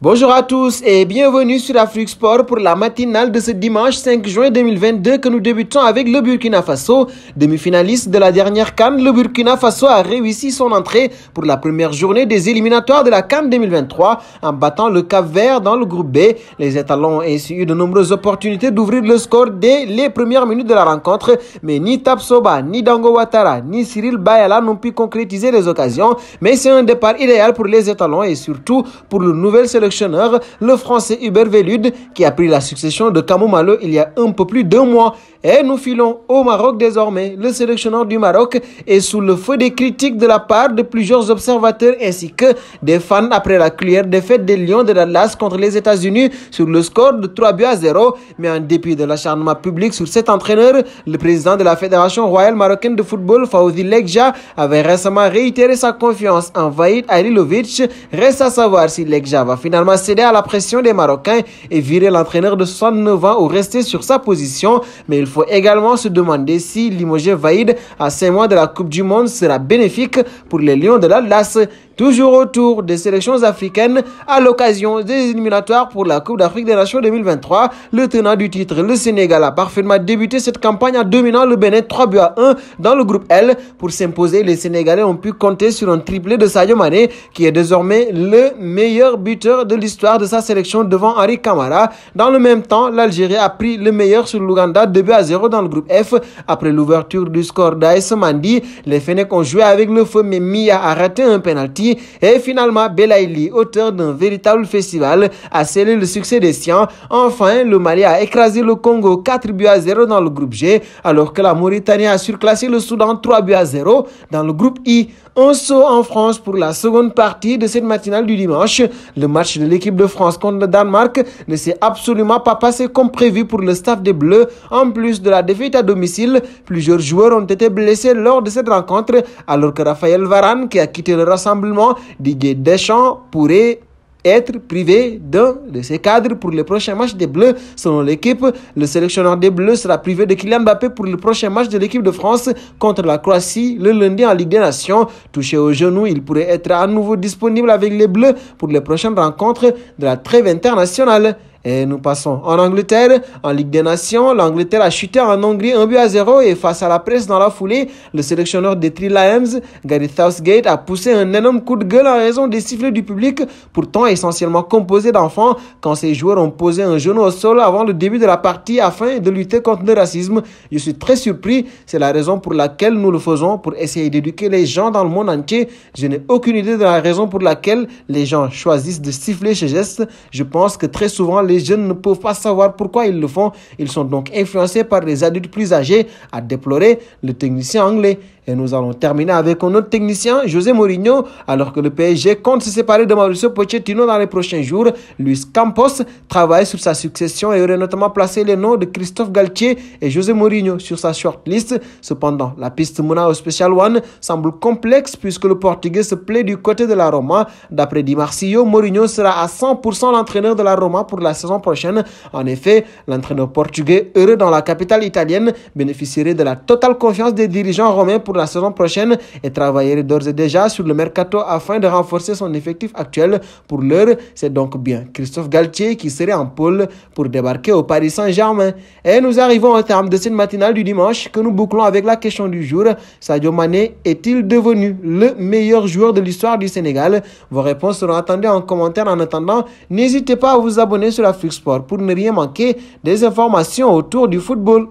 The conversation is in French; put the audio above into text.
Bonjour à tous et bienvenue sur Afrique Sport pour la matinale de ce dimanche 5 juin 2022 que nous débutons avec le Burkina Faso. Demi-finaliste de la dernière CAN, le Burkina Faso a réussi son entrée pour la première journée des éliminatoires de la CAN 2023 en battant le Cap-Vert dans le groupe B. Les étalons ont ainsi eu de nombreuses opportunités d'ouvrir le score dès les premières minutes de la rencontre, mais ni Tapsoba, ni Dango Ouattara, ni Cyril Bayala n'ont pu concrétiser les occasions. Mais c'est un départ idéal pour les étalons et surtout pour le nouvel sélectionneur, le français Hubert Velud, qui a pris la succession de Kamou Malo il y a un peu plus d'1 mois. Et nous filons au Maroc désormais. Le sélectionneur du Maroc est sous le feu des critiques de la part de plusieurs observateurs ainsi que des fans après la cuillère défaite des Lions de Dallas contre les États-Unis sur le score de 3-0. Mais en dépit de l'acharnement public sur cet entraîneur, le président de la Fédération royale marocaine de football, Fawzi Lekja, avait récemment réitéré sa confiance en Vahid Halilovic. Reste à savoir si Lekja va finalement céder à la pression des Marocains et virer l'entraîneur de 69 ans ou rester sur sa position. Mais il faut également se demander si limoger Vahid à 5 mois de la Coupe du Monde sera bénéfique pour les Lions de l'Atlas. Toujours autour des sélections africaines, à l'occasion des éliminatoires pour la Coupe d'Afrique des Nations 2023, le tenant du titre, le Sénégal, a parfaitement débuté cette campagne en dominant le Bénin 3-1 dans le groupe L. Pour s'imposer, les Sénégalais ont pu compter sur un triplé de Sadio Mané, qui est désormais le meilleur buteur de l'histoire de sa sélection devant Henri Camara. Dans le même temps, l'Algérie a pris le meilleur sur l'Ouganda 2-0 dans le groupe F. Après l'ouverture du score d'Aïs Mandi, les Fennecs ont joué avec le feu, mais Mia a raté un penalty. Et finalement, Belaïli, auteur d'un véritable festival, a scellé le succès des siens. Enfin, le Mali a écrasé le Congo 4-0 dans le groupe G, alors que la Mauritanie a surclassé le Soudan 3-0 dans le groupe I. Un saut en France pour la seconde partie de cette matinale du dimanche. Le match de l'équipe de France contre le Danemark ne s'est absolument pas passé comme prévu pour le staff des Bleus. En plus de la défaite à domicile, plusieurs joueurs ont été blessés lors de cette rencontre, alors que Raphaël Varane, qui a quitté le rassemblement, Didier Deschamps pourrait être privé d'un de ses cadres pour le prochain match des Bleus. Selon l'équipe, le sélectionneur des Bleus sera privé de Kylian Mbappé pour le prochain match de l'équipe de France contre la Croatie le lundi en Ligue des Nations. Touché au genou, il pourrait être à nouveau disponible avec les Bleus pour les prochaines rencontres de la trêve internationale. Et nous passons en Angleterre. En Ligue des Nations, l'Angleterre a chuté en Hongrie 1-0 et face à la presse dans la foulée, le sélectionneur des Three Lions, Gareth Southgate, a poussé un énorme coup de gueule en raison des sifflets du public, pourtant essentiellement composé d'enfants, quand ces joueurs ont posé un genou au sol avant le début de la partie afin de lutter contre le racisme. Je suis très surpris, c'est la raison pour laquelle nous le faisons, pour essayer d'éduquer les gens dans le monde entier. Je n'ai aucune idée de la raison pour laquelle les gens choisissent de siffler ce geste. Je pense que très souvent, les jeunes ne peuvent pas savoir pourquoi ils le font. Ils sont donc influencés par les adultes plus âgés, a déploré le technicien anglais. Et nous allons terminer avec un autre technicien, José Mourinho. Alors que le PSG compte se séparer de Mauricio Pochettino dans les prochains jours, Luis Campos travaille sur sa succession et aurait notamment placé les noms de Christophe Galtier et José Mourinho sur sa shortlist. Cependant, la piste Mouna au Special One semble complexe puisque le Portugais se plaît du côté de la Roma. D'après Di Marzio, Mourinho sera à 100% l'entraîneur de la Roma pour la saison prochaine. En effet, l'entraîneur portugais, heureux dans la capitale italienne, bénéficierait de la totale confiance des dirigeants romains pour la saison prochaine et travaillerait d'ores et déjà sur le mercato afin de renforcer son effectif actuel. Pour l'heure, c'est donc bien Christophe Galtier qui serait en pôle pour débarquer au Paris Saint-Germain. Et nous arrivons au terme de cette matinale du dimanche que nous bouclons avec la question du jour. Sadio Mané est-il devenu le meilleur joueur de l'histoire du Sénégal? Vos réponses seront attendues en commentaire. En attendant, n'hésitez pas à vous abonner sur Afrique Sport pour ne rien manquer des informations autour du football.